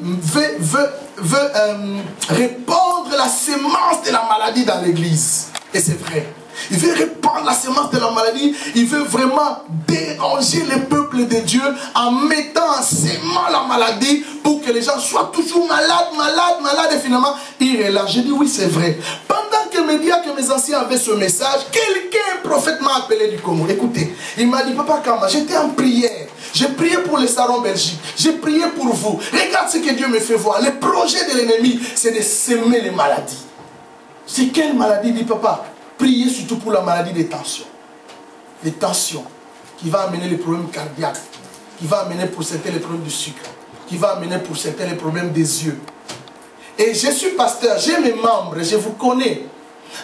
Speaker 1: répandre la semence de la maladie dans l'église. Et c'est vrai. Il veut répandre la semence de la maladie. Il veut vraiment déranger le peuple de Dieu en mettant en sémant la maladie pour que les gens soient toujours malades. Et finalement, il relâche. J'ai dit oui, c'est vrai. Pendant que mes anciens avaient ce message, un prophète m'a appelé du Congo. Écoutez, il m'a dit, Papa Kama, j'étais en prière. J'ai prié pour les Saron Belgique. J'ai prié pour vous. Regarde ce que Dieu me fait voir. Le projet de l'ennemi, c'est de semer les maladies. C'est quelle maladie? Dit papa. Priez surtout pour la maladie des tensions. Les tensions qui va amener les problèmes cardiaques, qui va amener pour certains les problèmes du sucre, qui va amener pour certains les problèmes des yeux. Et je suis pasteur, j'ai mes membres, je vous connais.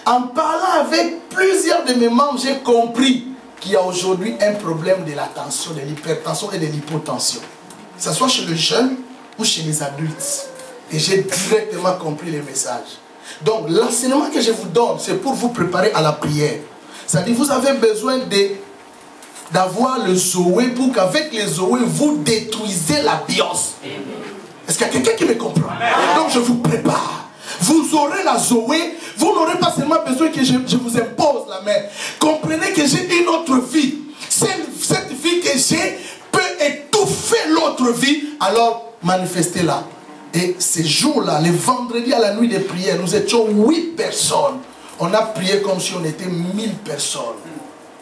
Speaker 1: En parlant avec plusieurs de mes membres, j'ai compris qu'il y a aujourd'hui un problème de la tension, de l'hypertension et de l'hypotension. Que ce soit chez les jeunes ou chez les adultes. Et j'ai directement compris les messages. Donc l'enseignement que je vous donne, c'est pour vous préparer à la prière. C'est-à-dire vous avez besoin d'avoir le Zoé pour qu'avec les Zoé, vous détruisez la bios. Est-ce qu'il y a quelqu'un qui me comprend? Donc je vous prépare. Vous aurez la Zoé, vous n'aurez pas seulement besoin que je vous impose la main. Comprenez que j'ai une autre vie. Cette vie que j'ai peut étouffer l'autre vie, alors manifestez-la. Et ces jours-là, les vendredis à la nuit des prières, nous étions 8 personnes. On a prié comme si on était 1000 personnes.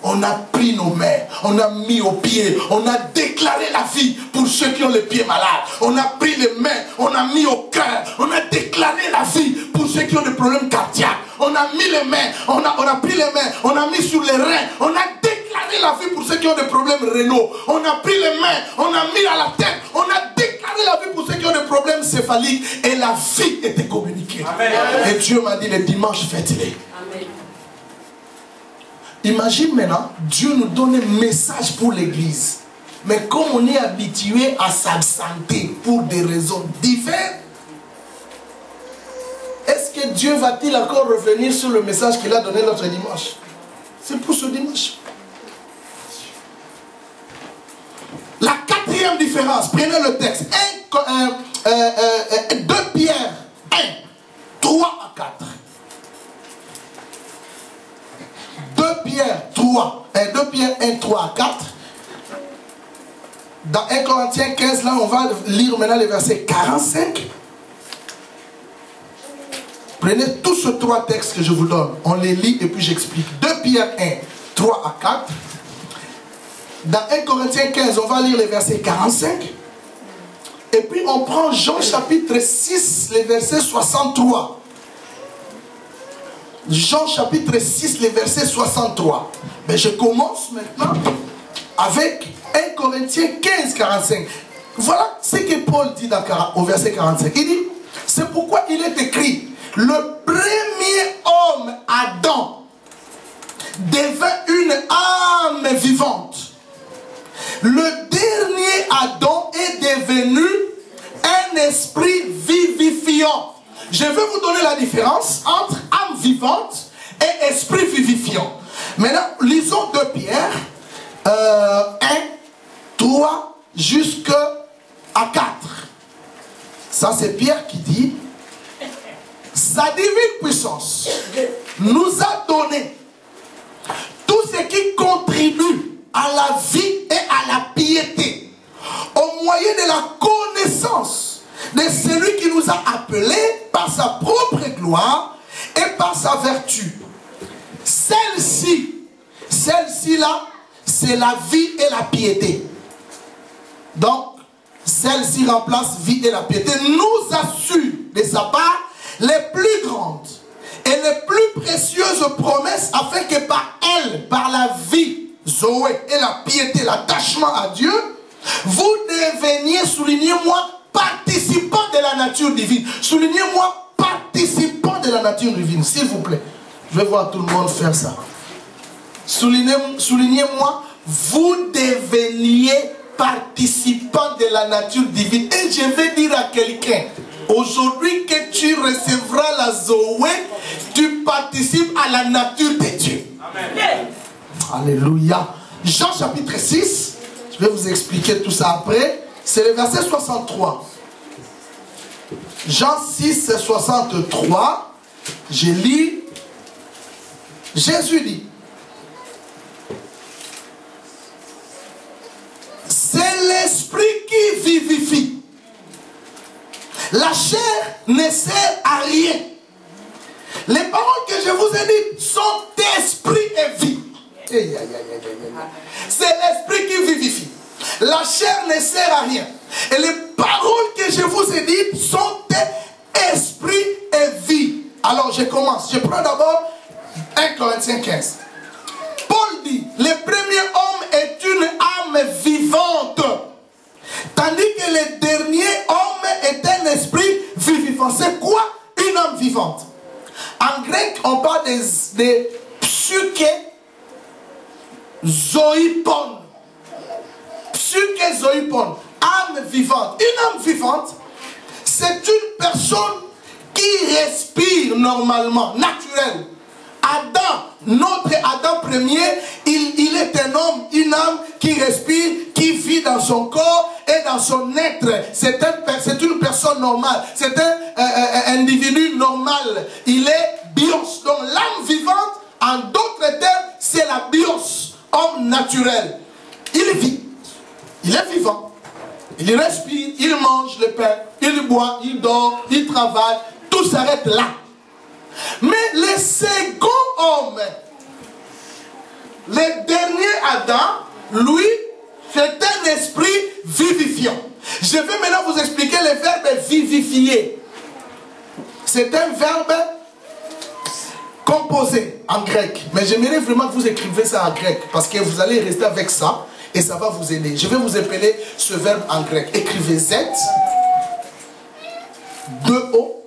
Speaker 1: On a pris nos mains, on a mis aux pieds, on a déclaré la vie pour ceux qui ont les pieds malades. On a pris les mains, on a mis au cœur, on a déclaré la vie pour ceux qui ont des problèmes cardiaques. On a mis les mains, on a pris les mains, on a mis sur les reins, on a déclaré la vie pour ceux qui ont des problèmes rénaux. On a pris les mains, on a mis à la tête, on a déclaré la vie pour ceux qui ont des problèmes céphaliques et la vie était communiquée. Amen. Et Dieu m'a dit le dimanche, faites-les. Imagine maintenant, Dieu nous donne un message pour l'église. Mais comme on est habitué à s'absenter pour des raisons diverses, est-ce que Dieu va-t-il encore revenir sur le message qu'il a donné l'autre dimanche? C'est pour ce dimanche. La 4e différence, prenez le texte. 2 Pierre 1, 3 à 4. 2 Pierre 1, 3 à 4. Dans 1 Corinthiens 15, là, on va lire maintenant les versets 45. Prenez tous ces 3 textes que je vous donne. On les lit et puis j'explique. 2 Pierre 1, 3 à 4. Dans 1 Corinthiens 15, on va lire les versets 45. Et puis on prend Jean chapitre 6, les versets 63. Jean chapitre 6, les versets 63. Mais je commence maintenant avec 1 Corinthiens 15, 45. Voilà ce que Paul dit au verset 45. Il dit, C'est pourquoi il est écrit, le premier homme, Adam, devint une âme vivante. Le dernier Adam est devenu un esprit vivifiant. Je vais vous donner la différence entre âme vivante et esprit vivifiant. Maintenant, lisons 2 Pierre 1, 3 jusqu'à 4. Ça, c'est Pierre qui dit, sa divine puissance nous a donné tout ce qui contribue à la vie et à la piété, au moyen de la connaissance de celui qui nous a appelés par sa propre gloire et par sa vertu. Celle-ci-là, c'est la vie et la piété. Donc, celle-ci remplace vie et la piété, nous assure de sa part les plus grandes et les plus précieuses promesses, afin que par elle, par la vie, Zoé, et la piété, l'attachement à Dieu, vous deveniez, soulignez-moi, participant de la nature divine. Soulignez-moi, participant de la nature divine, s'il vous plaît. Je vais voir tout le monde faire ça. Soulignez-moi, vous deveniez participant de la nature divine. Et je vais dire à quelqu'un, aujourd'hui que tu recevras la Zoé, tu participes à la nature de Dieu. Amen. Alléluia. Jean chapitre 6, je vais vous expliquer tout ça après. C'est le verset 63. Jean 6, 63. Je lis. Jésus dit, c'est l'esprit qui vivifie. La chair ne sert à rien. Les paroles que je vous ai dites sont esprit et vie. C'est l'esprit qui vivifie. La chair ne sert à rien. Et les paroles que je vous ai dites sont esprit et vie. Alors je commence. Je prends d'abord 1 Corinthiens 15. Paul dit, le premier homme est une âme vivante, tandis que le dernier homme est un esprit vivifiant. C'est quoi une âme vivante? En grec, on parle des psyché zoïpon. Psyché zoïpon. Âme vivante. Une âme vivante, c'est une personne qui respire normalement, naturelle. Adam, notre Adam premier, il est un homme, une âme qui respire, qui vit dans son corps et dans son être. C'est une personne normale, c'est un individu normal. Il est bios. Donc l'âme vivante, en d'autres termes, c'est la bios, homme naturel. Il vit, il est vivant, il respire, il mange le pain, il boit, il dort, il travaille, tout s'arrête là. Mais le second homme, le dernier Adam, lui, c'est un esprit vivifiant. Je vais maintenant vous expliquer le verbe vivifier. C'est un verbe composé en grec. Mais j'aimerais vraiment que vous écrivez ça en grec, parce que vous allez rester avec ça et ça va vous aider. Je vais vous appeler ce verbe en grec. Écrivez Z, 2O,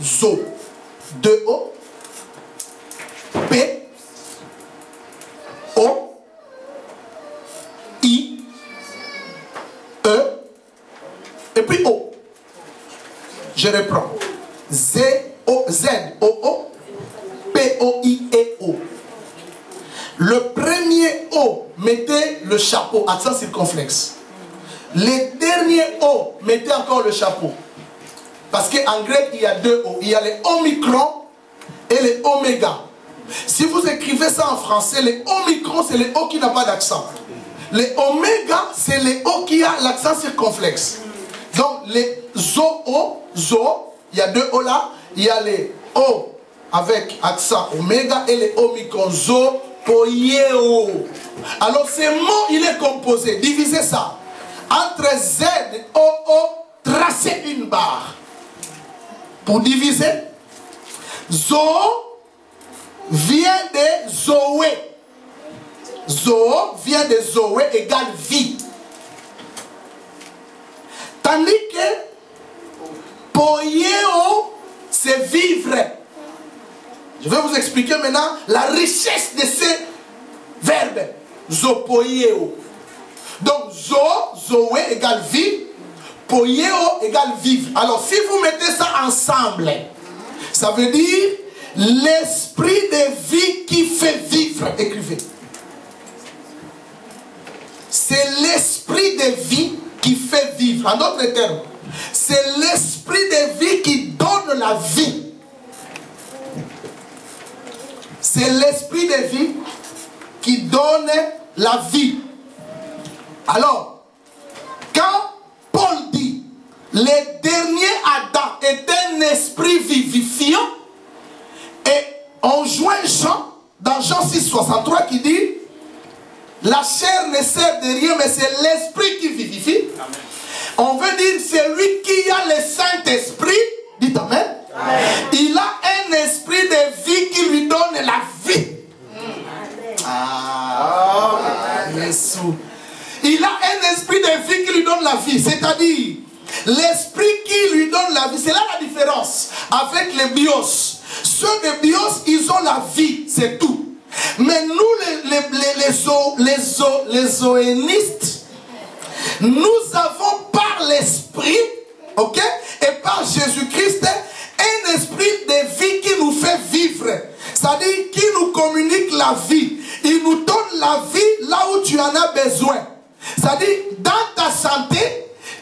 Speaker 1: zo. 2O, P, O, I, E, et puis O. Je reprends. Z, O, Z, O, O, P, O, I, et O. Le premier O, mettez le chapeau, accent circonflexe. Le dernier O, mettez encore le chapeau. Parce qu'en grec, il y a 2 O. Il y a les omicron et les oméga. Si vous écrivez ça en français, les omicron, c'est les O qui n'a pas d'accent. Les oméga, c'est les O qui a l'accent circonflexe. Donc, les zo-o, zo, il y a 2 O là. Il y a les O avec accent oméga et les omicron, zo, poyeo. Alors, ce mot, il est composé. Divisez ça. Entre Z et O, tracez une barre. Pour diviser, Zo vient de Zoé. Zo vient de Zoé égale vie. Tandis que Poyeo c'est vivre. Je vais vous expliquer maintenant la richesse de ces verbes. Zopoieo. Donc, zoé égale vie. Poieo égale vivre. Alors, si vous mettez ça ensemble, ça veut dire l'esprit de vie qui fait vivre. Écrivez. C'est l'esprit de vie qui fait vivre. En d'autres termes, c'est l'esprit de vie qui donne la vie. C'est l'esprit de vie qui donne la vie. Alors, quand Paul dit, le dernier Adam est un esprit vivifiant, et on joint Jean, dans Jean 6, 63, qui dit, la chair ne sert de rien, mais c'est l'esprit qui vivifie. Amen. On veut dire, c'est lui qui a le Saint-Esprit, dites Amen. Amen. Il a un esprit de vie qui lui donne la vie. Jésus. Il a un esprit de vie qui lui donne la vie. C'est-à-dire, l'esprit qui lui donne la vie. C'est là la différence avec les bios. Ceux de bios, ils ont la vie, c'est tout. Mais nous, les zoénistes, nous avons par l'esprit, ok, et par Jésus-Christ, un esprit de vie qui nous fait vivre. C'est-à-dire qui nous communique la vie. Il nous donne la vie là où tu en as besoin. C'est-à-dire, dans ta santé,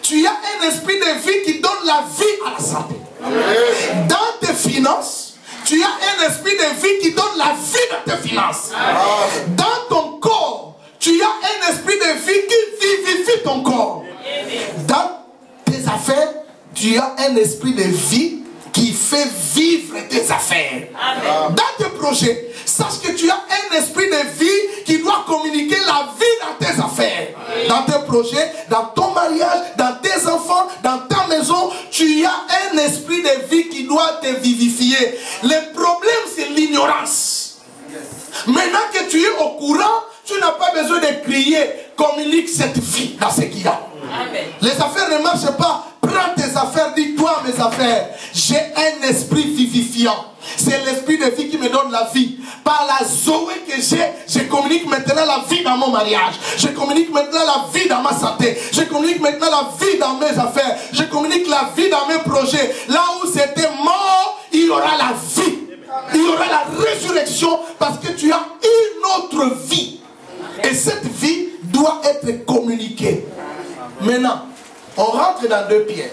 Speaker 1: tu as un esprit de vie qui donne la vie à la santé. Amen. Dans tes finances, tu as un esprit de vie qui donne la vie dans tes finances. Amen. Dans ton corps, tu as un esprit de vie qui vivifie ton corps. Amen. Dans tes affaires, tu as un esprit de vie qui fait vivre tes affaires. Amen. Dans tes projets, sache que tu as un esprit de vie qui doit communiquer la vie dans tes affaires. Amen. Dans tes projets, dans ton mariage, dans tes enfants, dans ta maison, tu as un esprit de vie qui doit te vivifier. Le problème, c'est l'ignorance. Maintenant que tu es au courant, tu n'as pas besoin de crier, communique cette vie dans ce qu'il y a. Amen. Les affaires ne marchent pas. Prends tes affaires, dis-toi mes affaires. J'ai un esprit vivifiant. C'est l'esprit de vie qui me donne la vie. Par la Zoé que j'ai, je communique maintenant la vie dans mon mariage. Je communique maintenant la vie dans ma santé. Je communique maintenant la vie dans mes affaires. Je communique la vie dans mes projets. Là où c'était mort, il y aura la vie. Il y aura la résurrection parce que tu as une autre vie. Et cette vie doit être communiquée. Maintenant, on rentre dans 2 Pierre.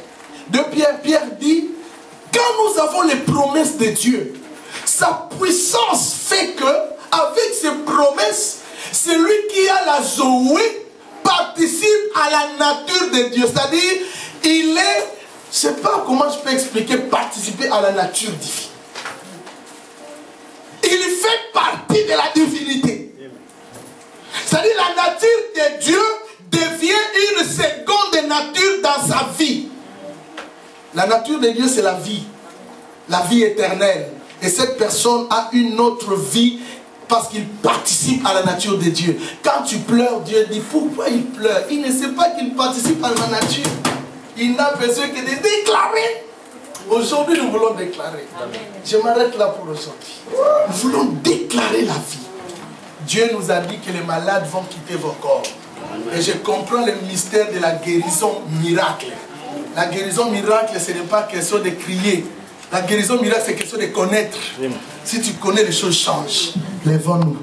Speaker 1: 2 Pierre, Pierre dit, quand nous avons les promesses de Dieu, sa puissance fait que, avec ces promesses, celui qui a la Zoé participe à la nature de Dieu. C'est-à-dire, il est, je ne sais pas comment je peux expliquer, participer à la nature divine. Il fait partie de la divinité. C'est-à-dire, la nature de Dieu devient une seconde nature dans sa vie. La nature de Dieu, c'est la vie éternelle. Et cette personne a une autre vie parce qu'il participe à la nature de Dieu. Quand tu pleures, Dieu dit pourquoi il pleure. Il ne sait pas qu'il participe à la nature. Il n'a besoin que de déclarer. Aujourd'hui, nous voulons déclarer. Amen. Je m'arrête là pour aujourd'hui. Nous voulons déclarer la vie. Dieu nous a dit que les malades vont quitter vos corps. Et je comprends le mystère de la guérison miracle. La guérison miracle, ce n'est pas question de crier. La guérison miracle, c'est question de connaître. Si tu connais, les choses changent. Lèvons-nous.